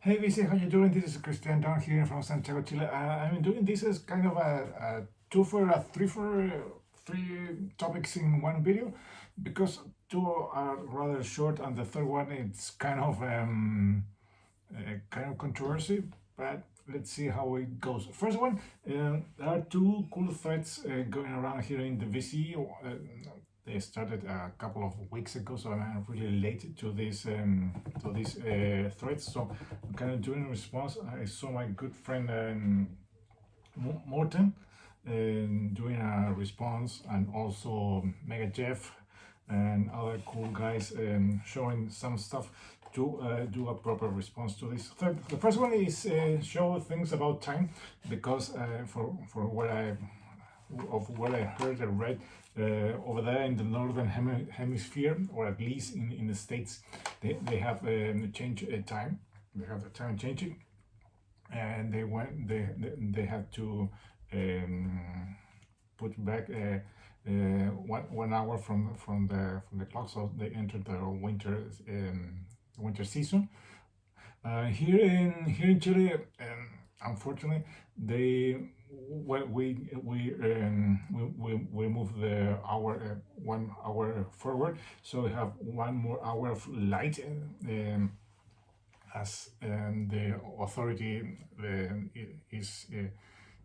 Hey VC, how you doing? This is Christian down here from Santiago, Chile. I'm doing this as kind of a two for a three for three topics in one video because two are rather short and the third one it's kind of controversy. But let's see how it goes. First one, there are two cool threads going around here in the VC. They started a couple of weeks ago, so I'm really late to these threads. So I'm kind of doing a response. I saw my good friend Morten doing a response, and also Mega Jeff and other cool guys showing some stuff to do a proper response to this. The first one is show things about time, because for what I heard and read, over there in the northern hemisphere, or at least in the states, they have changed time. They have the time changing, and they have to put back 1 hour from the clock, so they entered the winter season. Here in Chile, unfortunately, they well, we move the hour 1 hour forward, so we have 1 more hour of light, as the authority is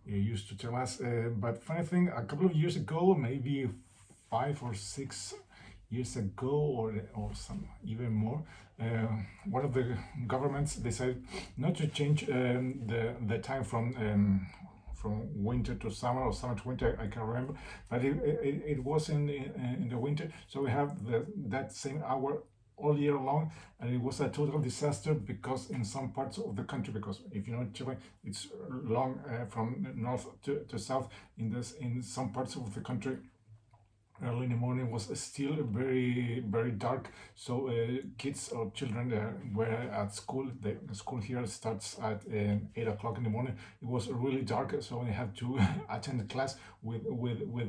used to tell us. But funny thing, a couple of years ago, maybe 5 or 6 years ago, or some even more, one of the governments decided not to change the time from winter to summer, or summer to winter. I can't remember, but it was in the winter, so we have that same hour all year long, and it was a total disaster, because in some parts of the country, because if you know Chile, it's long from north to south. In some parts of the country, early in the morning was still very dark, so kids or children were at school. The school here starts at 8 o'clock in the morning. It was really dark, so we had to attend the class with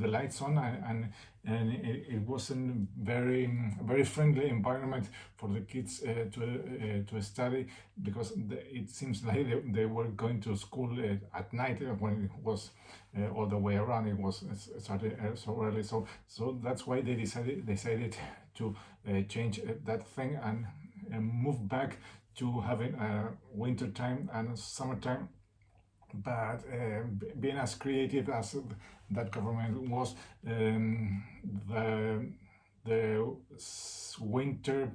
the lights on, and it wasn't very friendly environment for the kids to study, because it seems like they were going to school at night, when it was all the way around. It was started so early, so that's why they decided to change that thing, and move back to having winter time and summertime. But being as creative as that government was, the winter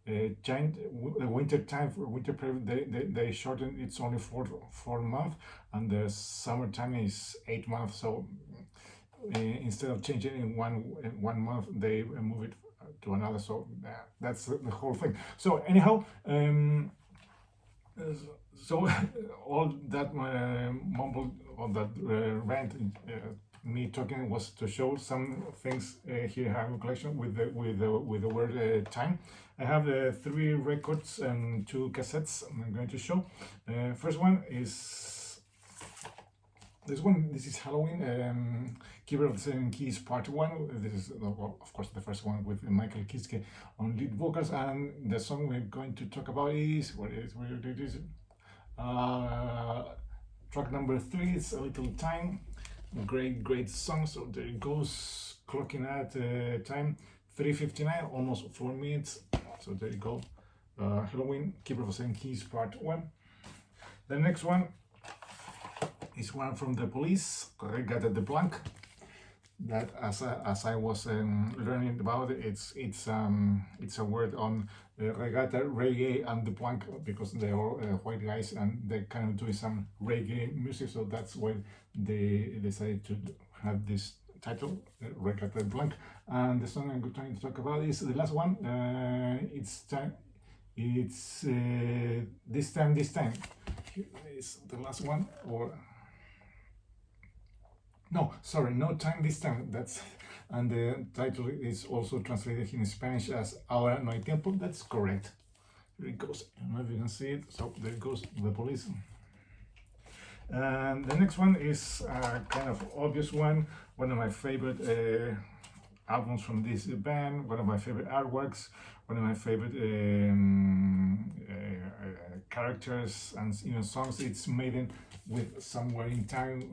winter time, for winter period, they shortened. It's only 4 months, and the summertime is 8 months. So instead of changing in one month, they move it to another. So that's the whole thing. So anyhow, so all that mumble, all that rant, me talking, was to show some things. Here I have a collection with the word time. I have 3 records and 2 cassettes I'm going to show. First one is this one. This is Halloween, Keeper of the Seven Keys Part 1. This is, well, of course, the first one with Michael Kiske on lead vocals, and the song we're going to talk about is, where it is, track number 3. It's A Little Time. Great song. So there it goes, clocking at time 3:59, almost 4 minutes. So there you go. Halloween, Keeper of the Seven Keys Part 1. The next one is one from The Police, Reggae de Blanc. That, as I was learning about it, it's a word on regatta, reggae, and the blanc, because they are white guys, and they're kind of doing some reggae music. So that's why they decided to have this title, Regatta de Blanc. And the song I'm trying to talk about is the last one. It's This Time. Here is the last one, or no, sorry, No Time This Time. That's, and the title is also translated in Spanish as Ahora No Hay Tiempo. That's correct. Here it goes. I don't know if you can see it. So there goes The Police. And the next one is a kind of obvious one. One of my favorite albums from this band. One of my favorite artworks. One of my favorite characters and even songs. It's made with Somewhere in Time,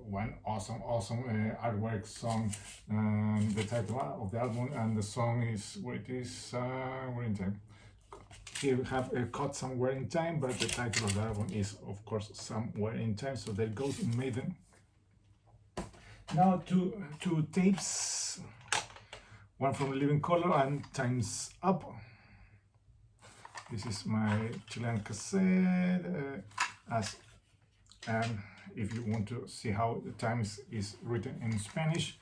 one awesome artwork song. The title of the album and the song is Somewhere in Time. Here we have Caught Somewhere in Time, but the title of the album is, of course, Somewhere in Time. So there goes Maiden. Now two tapes, one from Living Color and Time's Up. This is my Chilean cassette. And if you want to see how the Times is written in Spanish,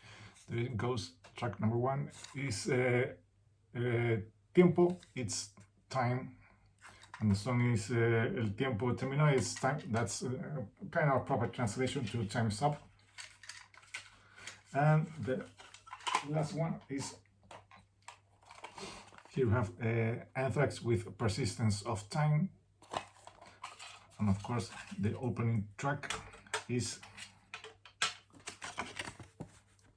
there goes track number 1 is Tiempo, it's time, and the song is El Tiempo Terminó, it's time. That's kind of a proper translation to Time's Up. And the last one is, here we have Anthrax with Persistence of Time, and of course the opening track is,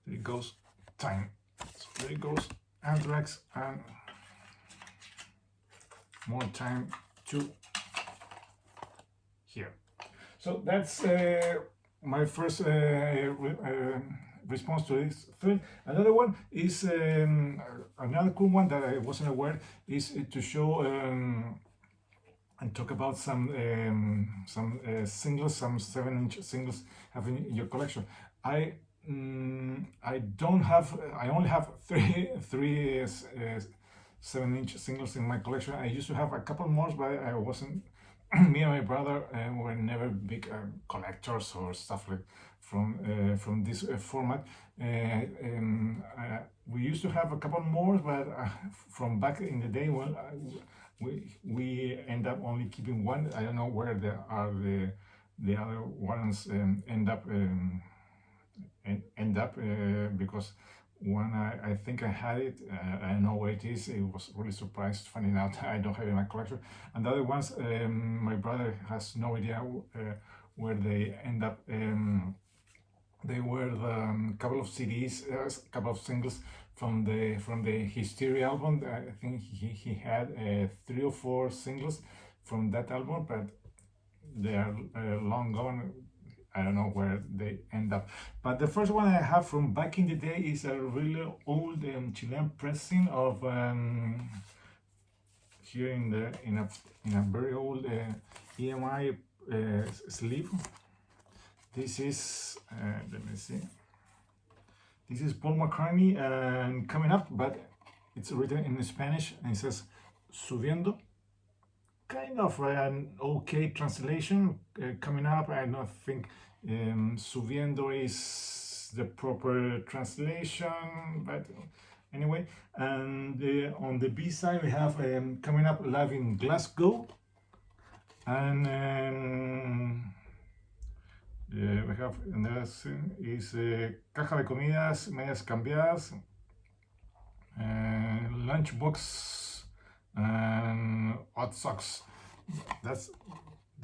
there it goes, Time. So there it goes, Anthrax, and more time to here. So that's my first response to this thread. Another one is another cool one that I wasn't aware is to show and talk about some singles, some 7-inch singles having in your collection. I only have three 7-inch singles in my collection. I used to have a couple more, but I wasn't. Me and my brother were never big collectors or stuff like from this format. We used to have a couple more, but from back in the day, well, we end up only keeping one. I don't know where the other ones end up because one I think I had it. I don't know where it is. It was really surprised finding out I don't have it in my collection. And the other ones, my brother has no idea where they end up. They were the couple of CDs, a couple of singles from the Hysteria album. I think he had 3 or 4 singles from that album, but they are long gone. I don't know where they end up. But the first one I have from back in the day is a really old Chilean pressing of here in a very old EMI sleeve. This is let me see. This is Paul McCartney and Coming Up, but it's written in Spanish and it says Subiendo. Kind of an okay translation. Coming Up, I don't think Subiendo is the proper translation, but anyway. And on the B side we have Coming Up Live in Glasgow, and we have another is Caja de Comidas, Medias Cambiadas, Lunchbox, and Hot Socks. That's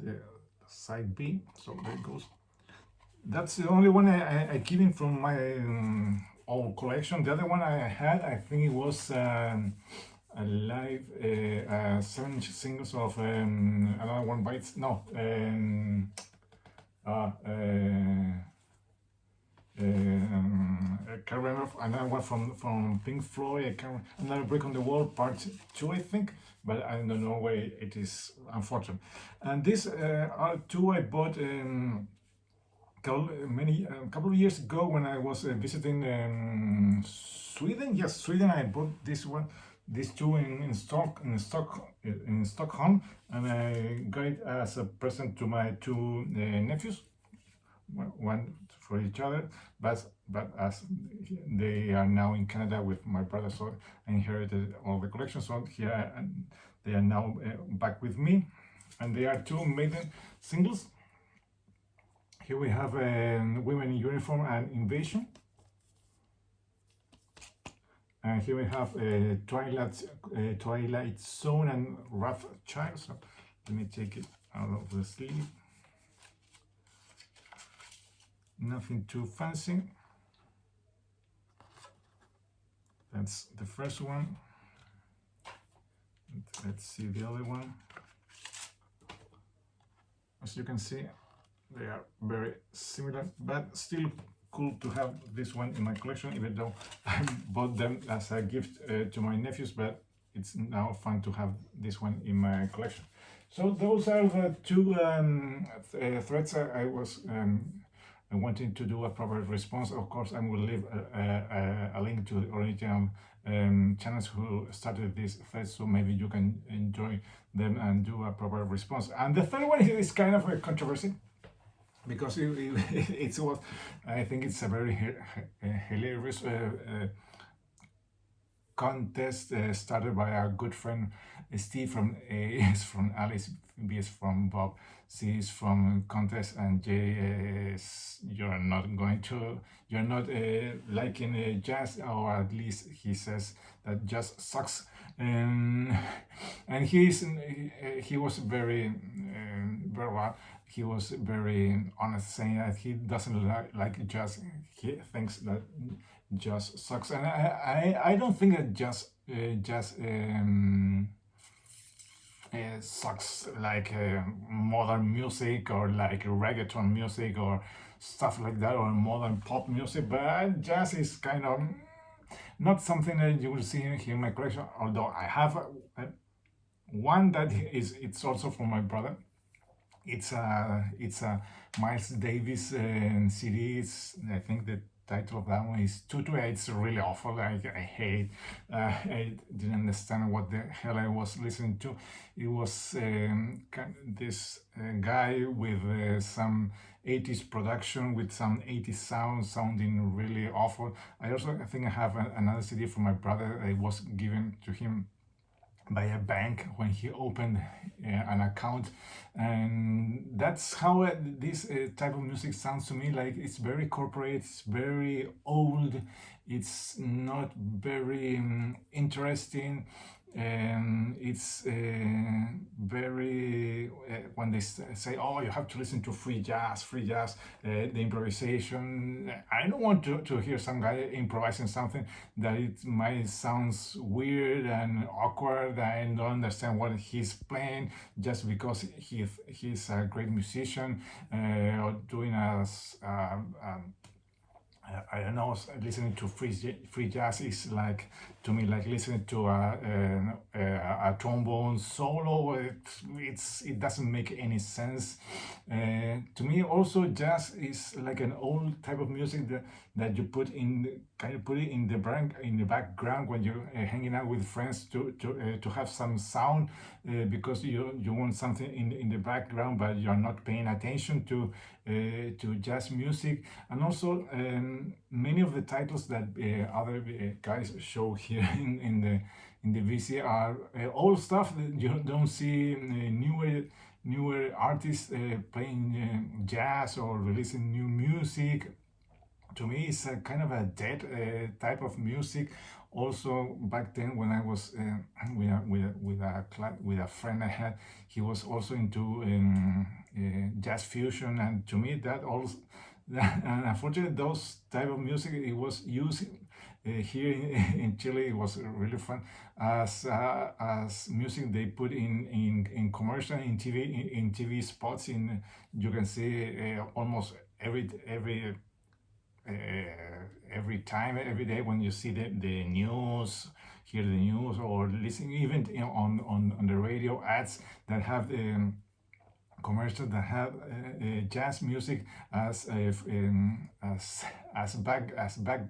the side B. So there it goes. That's the only one I keep in from my old collection. The other one I had, I think it was a live 7-inch singles of Another One Bites. No. I can't remember. Another one from Pink Floyd. Another Brick on the Wall Part 2, I think, but I don't know where it is, unfortunately. And these are 2 I bought a couple of years ago when I was visiting Sweden. Yes, Sweden. I bought these 2 in Stockholm, and I got it as a present to my 2 nephews, one for each other, but as they are now in Canada with my brother, so I inherited all the collection. So here they are now back with me, and they are 2 Maiden singles. Here we have Women in Uniform and Invasion. And here we have Twilight Zone and Rough Child. So let me take it out of the sleeve. Nothing too fancy. That's the first one. Let's see the other one. As you can see, they are very similar, but still cool to have this one in my collection, even though I bought them as a gift to my nephews, but it's now fun to have this one in my collection. So those are the two threads I was wanting to do a proper response. Of course, I will leave a link to the original channels who started this thread, so maybe you can enjoy them and do a proper response. And the third one is kind of a controversy, because it's what I think it's a very hilarious contest started by our good friend Steve from A is from Alice, B is from Bob, C is from Contest, and J is you're not liking jazz, or at least he says that jazz sucks. And he was very verbal. He was very honest, saying that he doesn't like jazz. He thinks that jazz sucks, and I don't think that jazz sucks like modern music, or like reggaeton music, or stuff like that, or modern pop music. But jazz is kind of not something that you will see here in my collection. Although I have one that it's also from my brother. It's a Miles Davis CD. I think the title of that one is Tutu. It's really awful. I hate. I didn't understand what the hell I was listening to. It was this guy with some 80s production, with some 80s sounding really awful. I think I have another CD from my brother. It was given to him by a bank when he opened an account, and that's how this type of music sounds to me. Like, it's very corporate, it's very old, it's not very interesting, and it's very when they say, oh, you have to listen to free jazz, the improvisation. I don't want to hear some guy improvising something that it might sounds weird and awkward. I don't understand what he's playing just because he's a great musician, or doing I don't know, listening to free jazz is like, to me, like listening to a trombone solo. It doesn't make any sense. To me, also, jazz is like an old type of music that you put in, kind of put it in the background when you're hanging out with friends to have some sound, because you want something in the background, but you're not paying attention to jazz music. And also, many of the titles that other guys show here in the VC are old stuff that you don't see newer artists playing jazz or releasing new music. To me, it's a kind of a dead type of music. Also, back then when I was with a friend I had, he was also into jazz fusion, and to me that also, and unfortunately those type of music, it was used here in Chile. It was really fun as music they put in commercial, in TV spots. You can see almost every time, every day, when you see the news, hear the news, or listen even on the radio ads that have commercials that have jazz music as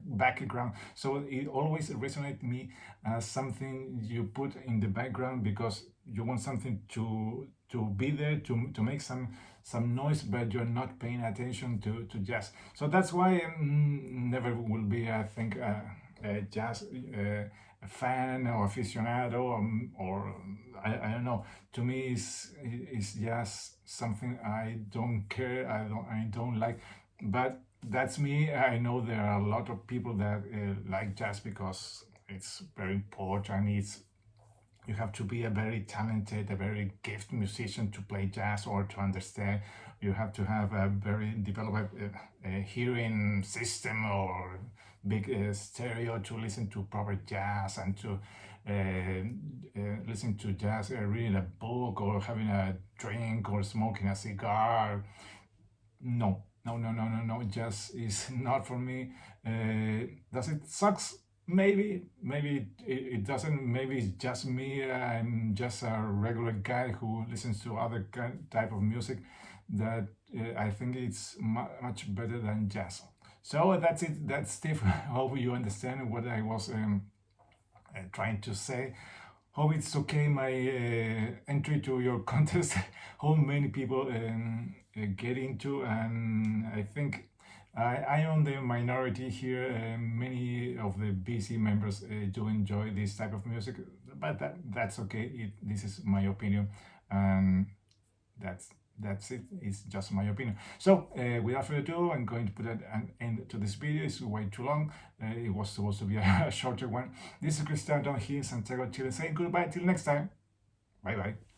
background. So it always resonates me as something you put in the background because you want something to be there, to make some noise, but you're not paying attention to jazz. So that's why I never will be, I think, a jazz fan or aficionado, or I don't know. To me, it's just something I don't care. I don't like. But that's me. I know there are a lot of people that like jazz because it's very important. You have to be a very talented, a very gifted musician to play jazz or to understand. You have to have a very developed hearing system or big stereo to listen to proper jazz and to listening to jazz, reading a book, or having a drink, or smoking a cigar. No, no, no, no, no, no. Jazz is not for me. Does it sucks? Maybe it doesn't. Maybe it's just me. I'm just a regular guy who listens to other type of music that I think it's much better than jazz. So that's it. That's Steve. Hope you understand what I was trying to say. Hope it's okay my entry to your contest. How many people get into, and I think I am the minority here. Many of the BC members do enjoy this type of music, but that's okay. This is my opinion, and that's that's it. It's just my opinion. So, without further ado, I'm going to put an end to this video. It's way too long. It was supposed to be a shorter one. This is Cristiano down here in Santiago, Chile, saying goodbye till next time. Bye bye.